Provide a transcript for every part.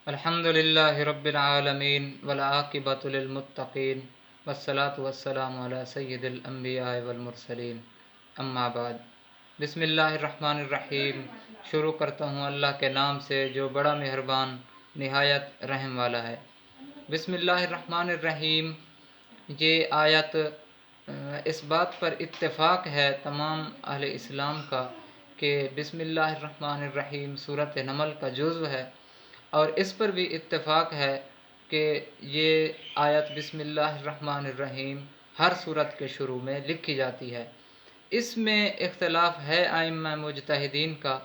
الحمد للہ رب العالمین والعاقبۃ للمتقین والصلاة والسلام علی سید الانبیاء والمرسلین اما بعد۔ بسم اللہ الرحمن الرحیم۔ شروع کرتا ہوں اللہ کے نام سے جو بڑا مہربان نہایت رحم والا ہے۔ بسم اللہ الرحمن الرحیم۔ یہ آیت اس بات پر اتفاق ہے تمام اہل اسلام کا کہ بسم اللہ الرحمن الرحیم سورۃ نمل کا جزو ہے، اور اس پر بھی اتفاق ہے کہ یہ آیت بسم اللہ الرحمن الرحیم ہر سورت کے شروع میں لکھی جاتی ہے۔ اس میں اختلاف ہے ائمہ مجتہدین کا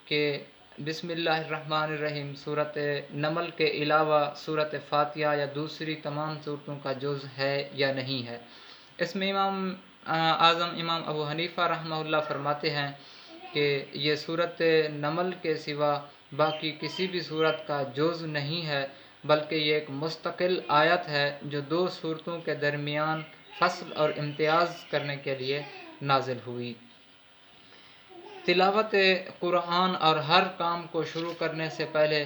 کہ بسم اللہ الرحمن الرحیم سورۃ نمل کے علاوہ سورۃ فاتحہ یا دوسری تمام سورتوں کا جز ہے یا نہیں ہے۔ اس میں امام اعظم امام ابو حنیفہ رحمہ اللہ فرماتے ہیں کہ یہ سورۃ نمل کے سوا باقی کسی بھی صورت کا جز نہیں ہے، بلکہ یہ ایک مستقل آیت ہے جو دو صورتوں کے درمیان فصل اور امتیاز کرنے کے لیے نازل ہوئی۔ تلاوت قرآن اور ہر کام کو شروع کرنے سے پہلے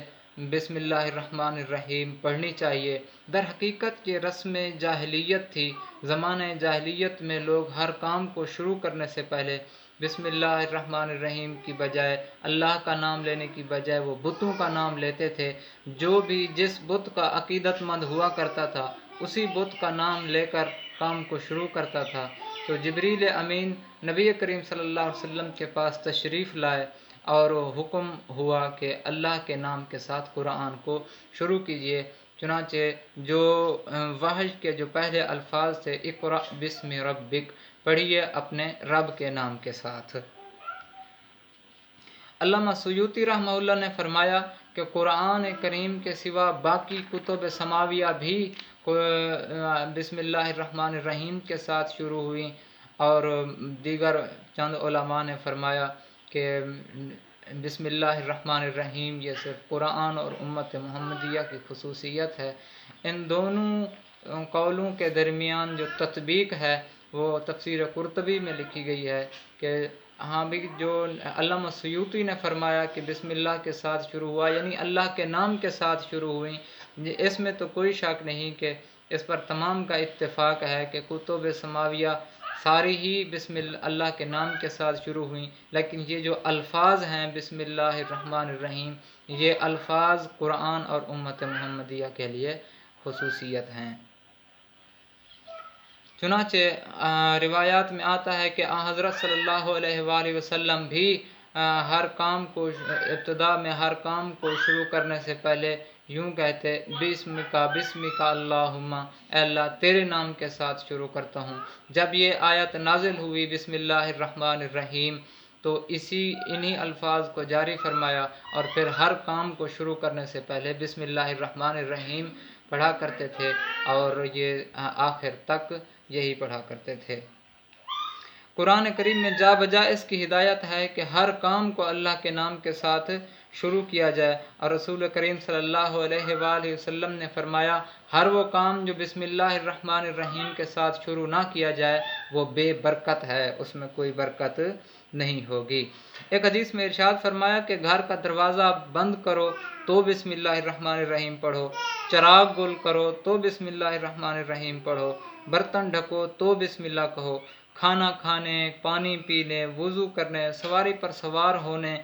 بسم اللہ الرحمن الرحیم پڑھنی چاہیے۔ در حقیقت یہ رسم جاہلیت تھی۔ زمانہ جاہلیت میں لوگ ہر کام کو شروع کرنے سے پہلے بسم اللہ الرحمن الرحیم کی بجائے اللہ کا نام لینے کی بجائے وہ بتوں کا نام لیتے تھے۔ جو بھی جس بت کا عقیدت مند ہوا کرتا تھا اسی بت کا نام لے کر کام کو شروع کرتا تھا۔ تو جبریل امین نبی کریم صلی اللہ علیہ وسلم کے پاس تشریف لائے اور حکم ہوا کہ اللہ کے نام کے ساتھ قرآن کو شروع کیجیے۔ چنانچہ جو وحی کے جو پہلے الفاظ تھے اقرأ بسم ربک، پڑھیے اپنے رب کے نام کے ساتھ۔ علامہ سیوطی رحمہ اللہ نے فرمایا کہ قرآن کریم کے سوا باقی کتب سماویہ بھی بسم اللہ الرحمن الرحیم کے ساتھ شروع ہوئیں، اور دیگر چند علماء نے فرمایا کہ بسم اللہ الرحمن الرحیم یہ صرف قرآن اور امت محمدیہ کی خصوصیت ہے۔ ان دونوں قولوں کے درمیان جو تطبیق ہے وہ تفسیر قرطبی میں لکھی گئی ہے کہ ہاں بھی جو علامہ سیوطی نے فرمایا کہ بسم اللہ کے ساتھ شروع ہوا یعنی اللہ کے نام کے ساتھ شروع ہوئیں، اس میں تو کوئی شک نہیں کہ اس پر تمام کا اتفاق ہے کہ کتب سماویہ ساری ہی بسم اللہ کے نام کے ساتھ شروع ہوئیں، لیکن یہ جو الفاظ ہیں بسم اللہ الرحمن الرحیم یہ الفاظ قرآن اور امت محمدیہ کے لیے خصوصیت ہیں۔ چنانچہ روایات میں آتا ہے کہ حضرت صلی اللہ علیہ وآلہ وسلم بھی ہر کام کو ابتدا میں ہر کام کو شروع کرنے سے پہلے یوں کہتے بسمک اللہم، اے اللہ تیرے نام کے ساتھ شروع کرتا ہوں۔ جب یہ آیت نازل ہوئی بسم اللہ الرحمن الرحیم تو انہی الفاظ کو جاری فرمایا، اور پھر ہر کام کو شروع کرنے سے پہلے بسم اللہ الرحمن الرحیم پڑھا کرتے تھے، اور یہ آخر تک یہی پڑھا کرتے تھے۔ قرآن کریم میں جا بجا اس کی ہدایت ہے کہ ہر کام کو اللہ کے نام کے ساتھ شروع کیا جائے، اور رسول کریم صلی اللہ علیہ وآلہ وسلم نے فرمایا ہر وہ کام جو بسم اللہ الرحمن الرحیم کے ساتھ شروع نہ کیا جائے وہ بے برکت ہے، اس میں کوئی برکت نہیں ہوگی۔ ایک حدیث میں ارشاد فرمایا کہ گھر کا دروازہ بند کرو تو بسم اللہ الرحمن الرحیم پڑھو، چراغ گل کرو تو بسم اللہ الرحمن الرحیم پڑھو، برتن ڈھکو تو بسم اللہ کہو، کھانا کھانے، پانی پینے، وضو کرنے، سواری پر سوار ہونے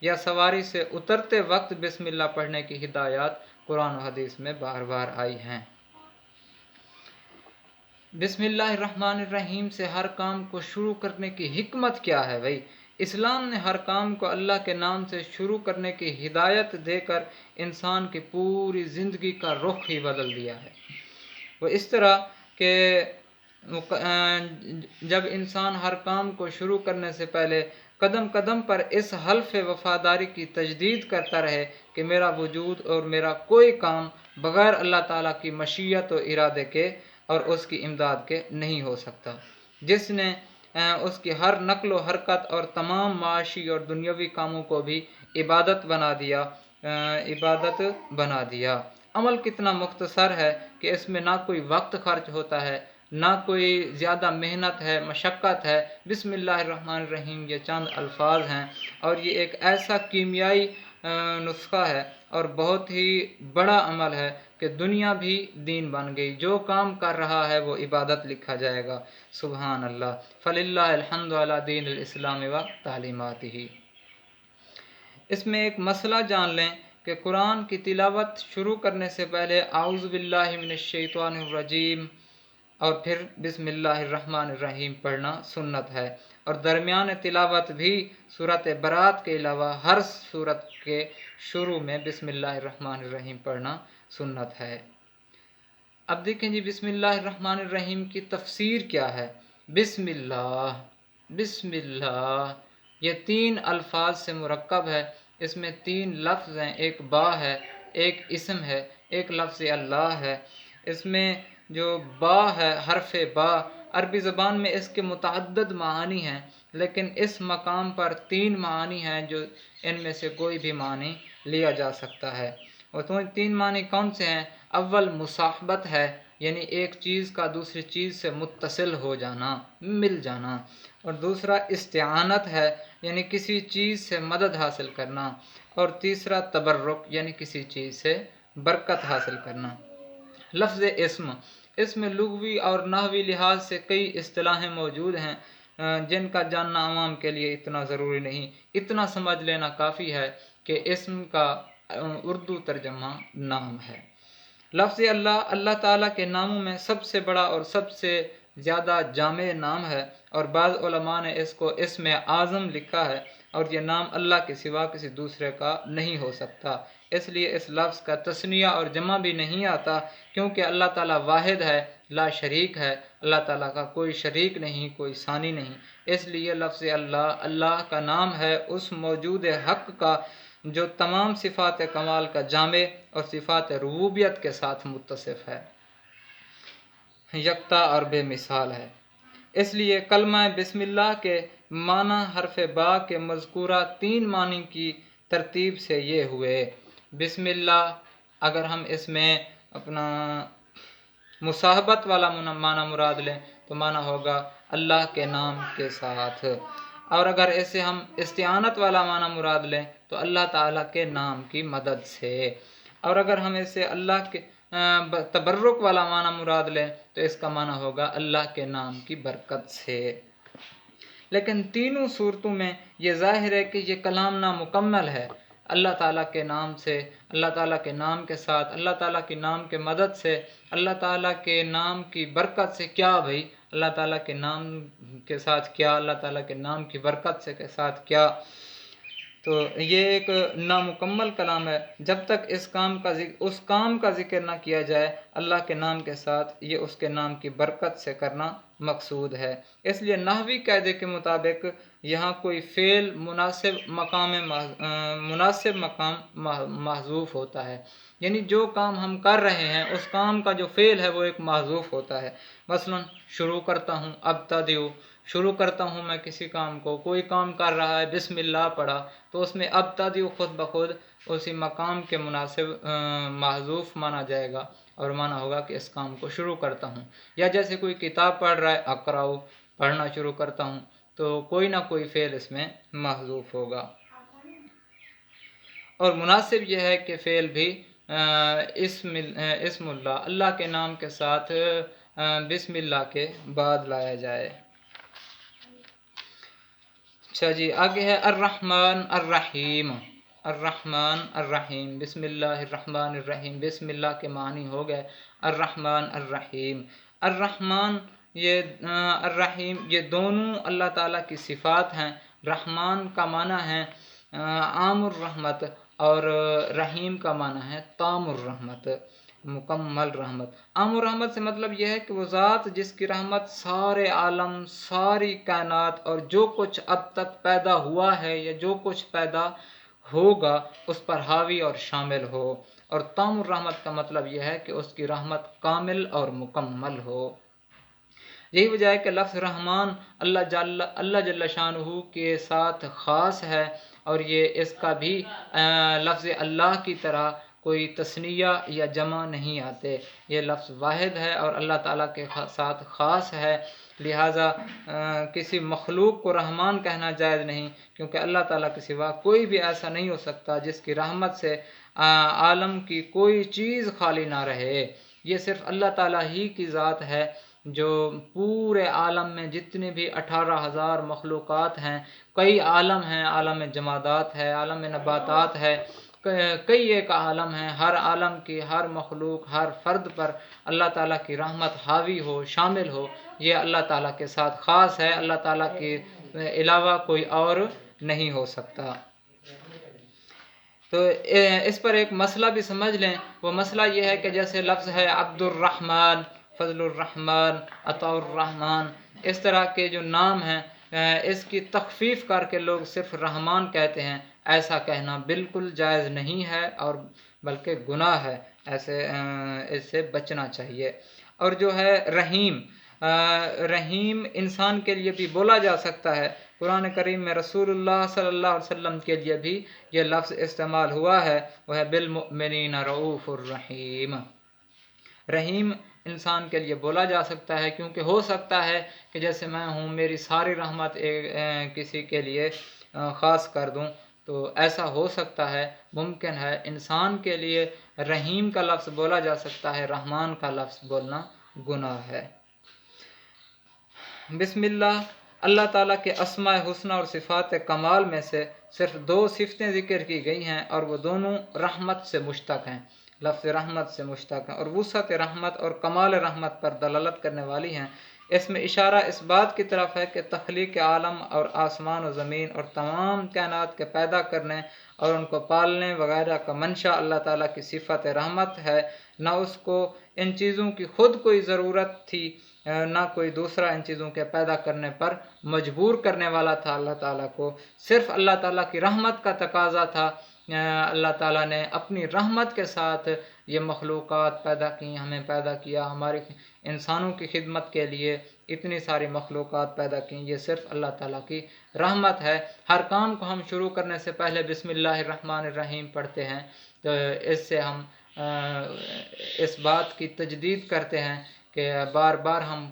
یا سواری سے اترتے وقت بسم اللہ پڑھنے کی ہدایات قرآن و حدیث میں بار بار آئی ہیں۔ بسم اللہ الرحمن الرحیم سے ہر کام کو شروع کرنے کی حکمت کیا ہے بھائی؟ اسلام نے ہر کام کو اللہ کے نام سے شروع کرنے کی ہدایت دے کر انسان کی پوری زندگی کا رخ ہی بدل دیا ہے۔ وہ اس طرح کہ جب انسان ہر کام کو شروع کرنے سے پہلے قدم قدم پر اس حلف وفاداری کی تجدید کرتا رہے کہ میرا وجود اور میرا کوئی کام بغیر اللہ تعالیٰ کی مشیت و ارادے کے اور اس کی امداد کے نہیں ہو سکتا، جس نے اس کی ہر نقل و حرکت اور تمام معاشی اور دنیاوی کاموں کو بھی عبادت بنا دیا۔ عمل کتنا مختصر ہے کہ اس میں نہ کوئی وقت خرچ ہوتا ہے، نہ کوئی زیادہ محنت ہے، مشقت ہے۔ بسم اللہ الرحمن الرحیم یہ چند الفاظ ہیں، اور یہ ایک ایسا کیمیائی نسخہ ہے اور بہت ہی بڑا عمل ہے کہ دنیا بھی دین بن گئی، جو کام کر رہا ہے وہ عبادت لکھا جائے گا۔ سبحان اللہ، فللہ الحمد علی دین الاسلام و تعلیماتہ۔ اس میں ایک مسئلہ جان لیں کہ قرآن کی تلاوت شروع کرنے سے پہلے اعوذ باللہ من الشیطان الرجیم اور پھر بسم اللہ الرحمن الرحیم پڑھنا سنت ہے، اور درمیان تلاوت بھی سورۃ برات کے علاوہ ہر سورت کے شروع میں بسم اللہ الرحمن الرحیم پڑھنا سنت ہے۔ اب دیکھیں جی، بسم اللہ الرحمن الرحیم کی تفسیر کیا ہے؟ بسم اللہ، بسم اللہ یہ 3 الفاظ سے مرکب ہے، اس میں 3 لفظ ہیں، ایک با ہے، ایک اسم ہے، ایک لفظ اللہ ہے۔ اس میں جو با ہے، حرف با، عربی زبان میں اس کے متعدد معانی ہیں، لیکن اس مقام پر 3 معانی ہیں جو ان میں سے کوئی بھی معنی لیا جا سکتا ہے۔ اور تو 3 معنی کون سے ہیں؟ اول مصاحبت ہے، یعنی ایک چیز کا دوسری چیز سے متصل ہو جانا، مل جانا، اور دوسرا استعانت ہے، یعنی کسی چیز سے مدد حاصل کرنا، اور تیسرا تبرک، یعنی کسی چیز سے برکت حاصل کرنا۔ لفظ اس میں لغوی اور نحوی لحاظ سے کئی اصطلاحیں موجود ہیں جن کا جاننا عوام کے لیے اتنا ضروری نہیں، اتنا سمجھ لینا کافی ہے کہ اسم کا اردو ترجمہ نام ہے۔ لفظ اللہ، اللہ تعالیٰ کے ناموں میں سب سے بڑا اور سب سے زیادہ جامع نام ہے، اور بعض علماء نے اس کو اسم اعظم لکھا ہے، اور یہ نام اللہ کے سوا کسی دوسرے کا نہیں ہو سکتا، اس لیے اس لفظ کا تثنیہ اور جمع بھی نہیں آتا، کیونکہ اللہ تعالیٰ واحد ہے، لا شریک ہے، اللہ تعالیٰ کا کوئی شریک نہیں، کوئی ثانی نہیں، اس لیے لفظ اللہ اللہ کا نام ہے اس موجود حق کا جو تمام صفات کمال کا جامع اور صفات ربوبیت کے ساتھ متصف ہے، یکتا اور بے مثال ہے۔ اس لیے کلمہ بسم اللہ کے معنی حرف با کے مذکورہ 3 معنی کی ترتیب سے یہ ہوئے۔ بسم اللہ، اگر ہم اس میں اپنا مصاحبت والا معنی مراد لیں تو معنی ہوگا اللہ کے نام کے ساتھ، اور اگر اسے ہم استعانت والا معنی مراد لیں تو اللہ تعالیٰ کے نام کی مدد سے، اور اگر ہم اسے اللہ کے تبرک والا معنی مراد لیں تو اس کا معنی ہوگا اللہ کے نام کی برکت سے۔ لیکن تینوں صورتوں میں یہ ظاہر ہے کہ یہ کلام نامکمل ہے۔ اللہ تعالیٰ کے نام سے، اللہ تعالیٰ کے نام کے ساتھ، اللہ تعالیٰ کے نام کے مدد سے، اللہ تعالیٰ کے نام کی برکت سے، کیا بھائی اللہ تعالیٰ کے نام کے ساتھ کیا، اللہ تعالیٰ کے نام کی برکت سے کے ساتھ کیا؟ تو یہ ایک نامکمل کلام ہے، جب تک اس کام کا ذکر نہ کیا جائے اللہ کے نام کے ساتھ، یہ اس کے نام کی برکت سے کرنا مقصود ہے۔ اس لیے نحوی قاعدے کے مطابق یہاں کوئی فعل مناسب مقام محذوف ہوتا ہے، یعنی جو کام ہم کر رہے ہیں اس کام کا جو فعل ہے وہ ایک محذوف ہوتا ہے۔ مثلا شروع کرتا ہوں، ابتدئ، شروع کرتا ہوں میں کسی کام کو، کوئی کام کر رہا ہے، بسم اللہ پڑھا، تو اس میں ابتدئ خود بخود اسی مقام کے مناسب محذوف مانا جائے گا، اور مانا ہوگا کہ اس کام کو شروع کرتا ہوں۔ یا جیسے کوئی کتاب پڑھ رہا ہے، اقرأ، پڑھنا شروع کرتا ہوں، تو کوئی نہ کوئی فعل اس میں محذوف ہوگا۔ اور مناسب یہ ہے کہ فعل بھی اسم اللہ، اللہ کے نام کے ساتھ بسم اللہ کے بعد لایا جائے۔ اچھا جی، آگے ہے الرحمن الرحیم۔ الرحمن الرحیم، بسم اللہ الرحمن الرحیم، بسم اللہ کے معنی ہو گئے الرحمن الرحیم۔ الرحمن الرحیم یہ دونوں اللہ تعالیٰ کی صفات ہیں۔ رحمان کا معنی ہے عام الرحمت، اور رحیم کا معنی ہے تام الرحمت، مکمل رحمت۔ عام الرحمت سے مطلب یہ ہے کہ وہ ذات جس کی رحمت سارے عالم، ساری کائنات اور جو کچھ اب تک پیدا ہوا ہے یا جو کچھ پیدا ہوگا اس پر حاوی اور شامل ہو، اور تام الرحمت کا مطلب یہ ہے کہ اس کی رحمت کامل اور مکمل ہو۔ یہی وجہ ہے کہ لفظ رحمان اللہ جل شانہ کے ساتھ خاص ہے، اور یہ اس کا بھی لفظ اللہ کی طرح کوئی تثنیہ یا جمع نہیں آتے، یہ لفظ واحد ہے اور اللہ تعالیٰ کے ساتھ خاص ہے، لہٰذا کسی مخلوق کو رحمان کہنا جائز نہیں، کیونکہ اللہ تعالیٰ کے سوا کوئی بھی ایسا نہیں ہو سکتا جس کی رحمت سے عالم کی کوئی چیز خالی نہ رہے۔ یہ صرف اللہ تعالیٰ ہی کی ذات ہے جو پورے عالم میں جتنے بھی 18,000 مخلوقات ہیں، کئی عالم ہیں، عالم جمادات ہے، عالم نباتات ہے، کئی ایک عالم ہیں، ہر عالم کی ہر مخلوق ہر فرد پر اللہ تعالیٰ کی رحمت حاوی ہو، شامل ہو، یہ اللہ تعالیٰ کے ساتھ خاص ہے، اللہ تعالیٰ کے علاوہ کوئی اور نہیں ہو سکتا۔ تو اس پر ایک مسئلہ بھی سمجھ لیں، وہ مسئلہ یہ ہے کہ جیسے لفظ ہے عبد الرحمن، فضل الرحمن، عطاء الرحمن، اس طرح کے جو نام ہیں اس کی تخفیف کر کے لوگ صرف رحمان کہتے ہیں، ایسا کہنا بالکل جائز نہیں ہے اور بلکہ گناہ ہے، ایسے اس سے بچنا چاہیے۔ اور جو ہے رحیم، رحیم انسان کے لیے بھی بولا جا سکتا ہے، قرآن کریم میں رسول اللہ صلی اللہ علیہ وسلم کے لیے بھی یہ لفظ استعمال ہوا ہے، وہ ہے بالمؤمنین رؤوف الرحیم۔ رحیم انسان کے لیے بولا جا سکتا ہے، کیونکہ ہو سکتا ہے کہ جیسے میں ہوں، میری ساری رحمت کسی کے لیے خاص کر دوں، تو ایسا ہو سکتا ہے، ممکن ہے۔ انسان کے لیے رحیم کا لفظ بولا جا سکتا ہے، رحمان کا لفظ بولنا گناہ ہے۔ بسم اللہ، اللہ تعالیٰ کے اسماء حسنہ اور صفات کمال میں سے صرف 2 صفتیں ذکر کی گئی ہیں اور وہ دونوں رحمت سے مشتق ہیں، لفظ رحمت سے مشتق ہیں اور وسعت رحمت اور کمال رحمت پر دلالت کرنے والی ہیں۔ اس میں اشارہ اس بات کی طرف ہے کہ تخلیق عالم اور آسمان و زمین اور تمام کائنات کے پیدا کرنے اور ان کو پالنے وغیرہ کا منشا اللہ تعالیٰ کی صفت رحمت ہے، نہ اس کو ان چیزوں کی خود کوئی ضرورت تھی، نہ کوئی دوسرا ان چیزوں کے پیدا کرنے پر مجبور کرنے والا تھا اللہ تعالیٰ کو، صرف اللہ تعالیٰ کی رحمت کا تقاضا تھا۔ اللہ تعالیٰ نے اپنی رحمت کے ساتھ یہ مخلوقات پیدا کی، ہمیں پیدا کیا، ہماری انسانوں کی خدمت کے لیے اتنی ساری مخلوقات پیدا کی، یہ صرف اللہ تعالیٰ کی رحمت ہے۔ ہر کام کو ہم شروع کرنے سے پہلے بسم اللہ الرحمن الرحیم پڑھتے ہیں، تو اس سے ہم اس بات کی تجدید کرتے ہیں کہ بار بار ہم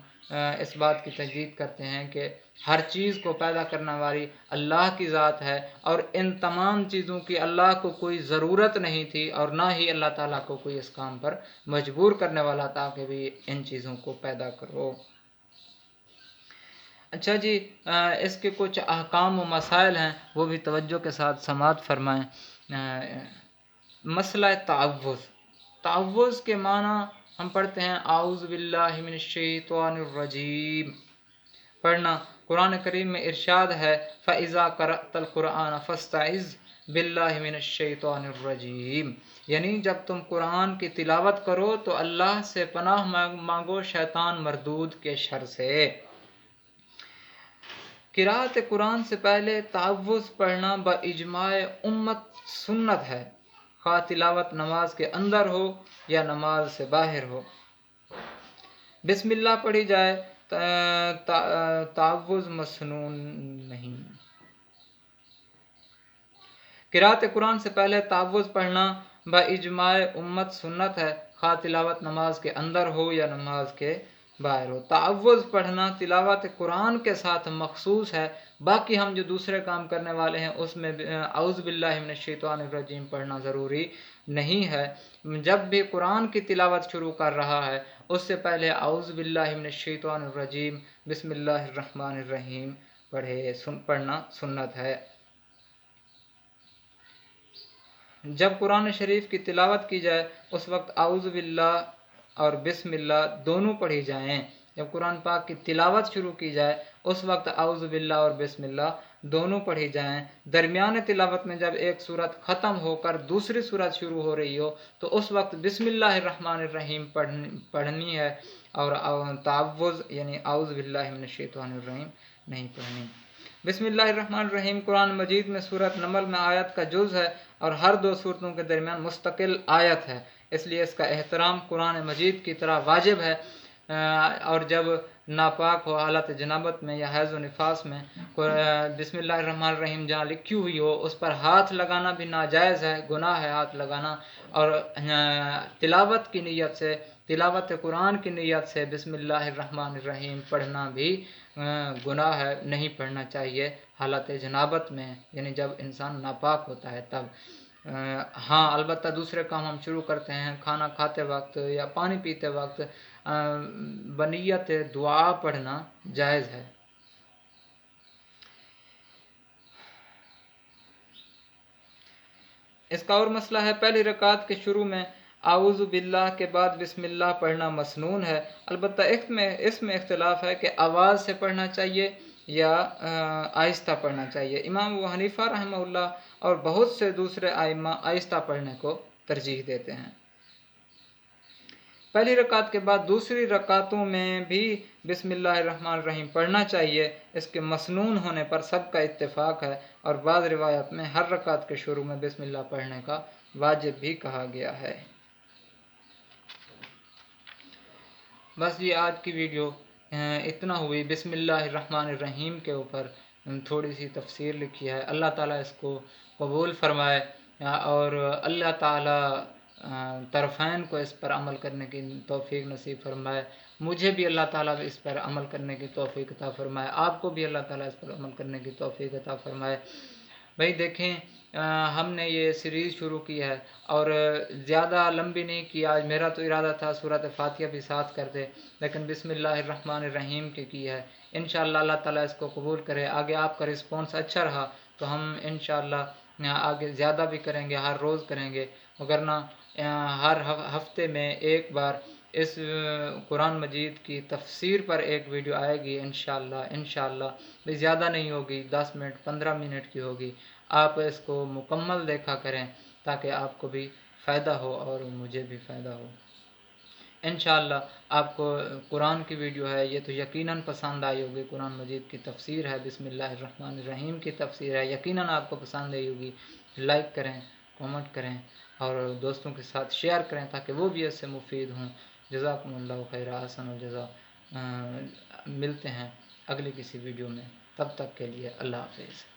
اس بات کی تجدید کرتے ہیں کہ ہر چیز کو پیدا کرنے والی اللہ کی ذات ہے، اور ان تمام چیزوں کی اللہ کو کوئی ضرورت نہیں تھی اور نہ ہی اللہ تعالیٰ کو کوئی اس کام پر مجبور کرنے والا تھا کہ بھی ان چیزوں کو پیدا کرو۔ اچھا جی، اس کے کچھ احکام و مسائل ہیں، وہ بھی توجہ کے ساتھ سماعت فرمائیں۔ مسئلہ تعوذ، تعوذ کے معنی ہم پڑھتے ہیں اعوذ باللہ من الشیطان الرجیم، پڑھنا۔ قرآن کریم میں ارشاد ہے فَإِذَا قَرَأْتَ الْقُرْآنَ فَاسْتَعِذْ بِاللَّهِ مِنَ الشَّيْطَانِ الرَّجِيمِ، یعنی جب تم قرآن کی تلاوت کرو تو اللہ سے پناہ مانگو شیطان مردود کے شر سے۔ قراءت قرآن سے پہلے تعوذ پڑھنا باجماع امت سنت ہے، خواہ تلاوت نماز کے اندر ہو یا نماز سے باہر ہو۔ بسم اللہ پڑھی جائے، تعوذ مسنون نہیں۔ قراءت قرآن سے پہلے تعوذ پڑھنا باجماع امت سنت ہے، خواہ تلاوت نماز کے اندر ہو یا نماز کے باہر ہو۔ تعوذ پڑھنا تلاوت قرآن کے ساتھ مخصوص ہے، باقی ہم جو دوسرے کام کرنے والے ہیں اس میں اعوذ باللہ من الشیطان الرجیم پڑھنا ضروری نہیں ہے۔ جب بھی قرآن کی تلاوت شروع کر رہا ہے اس سے پہلے اعوذ باللہ من الشیطان الرجیم بسم اللہ الرحمن الرحیم پڑھنا سنت ہے۔ جب قرآن شریف کی تلاوت کی جائے اس وقت اعوذ باللہ اور بسم اللہ دونوں پڑھی جائیں۔ جب قرآن پاک کی تلاوت شروع کی جائے اس وقت اعوذ باللہ اور بسم اللہ دونوں پڑھی جائیں۔ درمیان تلاوت میں جب ایک سورت ختم ہو کر دوسری سورت شروع ہو رہی ہو تو اس وقت بسم اللہ الرحمن الرحیم پڑھنی ہے، اور تعوذ یعنی اعوذ باللہ من الشیطان الرجیم نہیں پڑھنی۔ بسم اللہ الرحمن الرحیم قرآن مجید میں سورۃ نمل میں آیت کا جز ہے اور ہر 2 سورتوں کے درمیان مستقل آیت ہے، اس لیے اس کا احترام قرآن مجید کی طرح واجب ہے۔ اور جب ناپاک ہو حالت جنابت میں یا حیض و نفاس میں بسم اللہ الرحمن الرحیم جہاں لکھی ہوئی ہو اس پر ہاتھ لگانا بھی ناجائز ہے، گناہ ہے ہاتھ لگانا، اور تلاوت کی نیت سے، تلاوت قرآن کی نیت سے بسم اللہ الرحمن الرحیم پڑھنا بھی گناہ ہے، نہیں پڑھنا چاہیے حالت جنابت میں، یعنی جب انسان ناپاک ہوتا ہے تب۔ ہاں البتہ دوسرے کام ہم شروع کرتے ہیں کھانا کھاتے وقت یا پانی پیتے وقت بنیت دعا پڑھنا جائز ہے۔ اس کا اور مسئلہ ہے پہلی رکعت کے شروع میں اعوذ باللہ کے بعد بسم اللہ پڑھنا مسنون ہے، البتہ اس میں اختلاف ہے کہ آواز سے پڑھنا چاہیے یا آہستہ پڑھنا چاہیے۔ امام ابو حنیفہ رحمہ اللہ اور بہت سے دوسرے ائمہ آہستہ پڑھنے کو ترجیح دیتے ہیں۔ پہلی رکعت کے بعد دوسری رکعتوں میں بھی بسم اللہ الرحمن الرحیم پڑھنا چاہیے، اس کے مسنون ہونے پر سب کا اتفاق ہے، اور بعض روایت میں ہر رکعت کے شروع میں بسم اللہ پڑھنے کا واجب بھی کہا گیا ہے۔ بس یہ آج کی ویڈیو اتنا ہوئی، بسم اللہ الرحمن الرحیم کے اوپر تھوڑی سی تفسیر لکھی ہے۔ اللہ تعالیٰ اس کو قبول فرمائے، اور اللہ تعالیٰ طرفین کو اس پر عمل کرنے کی توفیق نصیب فرمائے، مجھے بھی اللہ تعالیٰ اس پر عمل کرنے کی توفیق عطا فرمائے، آپ کو بھی اللہ تعالیٰ اس پر عمل کرنے کی توفیق عطا فرمائے۔ بھائی دیکھیں ہم نے یہ سیریز شروع کی ہے اور زیادہ لمبی نہیں کی، آج میرا تو ارادہ تھا سورۃ فاتحہ بھی ساتھ کر دے، لیکن بسم اللہ الرحمن الرحیم کی ہے۔ انشاءاللہ اللہ تعالیٰ اس کو قبول کرے، آگے آپ کا رسپانس اچھا رہا تو ہم انشاءاللہ آگے زیادہ بھی کریں گے، ہر روز کریں گے، وگرنہ ہر ہفتے میں ایک بار اس قرآن مجید کی تفسیر پر ایک ویڈیو آئے گی انشاءاللہ بھی، زیادہ نہیں ہوگی، 10 منٹ 15 منٹ کی ہوگی۔ آپ اس کو مکمل دیکھا کریں تاکہ آپ کو بھی فائدہ ہو اور مجھے بھی فائدہ ہو۔ انشاءاللہ آپ کو قرآن کی ویڈیو ہے یہ تو یقیناً پسند آئی ہوگی، قرآن مجید کی تفسیر ہے، بسم اللہ الرحمن الرحیم کی تفسیر ہے، یقیناً آپ کو پسند آئی ہوگی۔ لائک کریں، کامنٹ کریں اور دوستوں کے ساتھ شیئر کریں تاکہ وہ بھی اس سے مفید ہوں۔ جزاکم اللہ خیر، احسن الجزا۔ ملتے ہیں اگلی کسی ویڈیو میں، تب تک کے لیے اللہ حافظ۔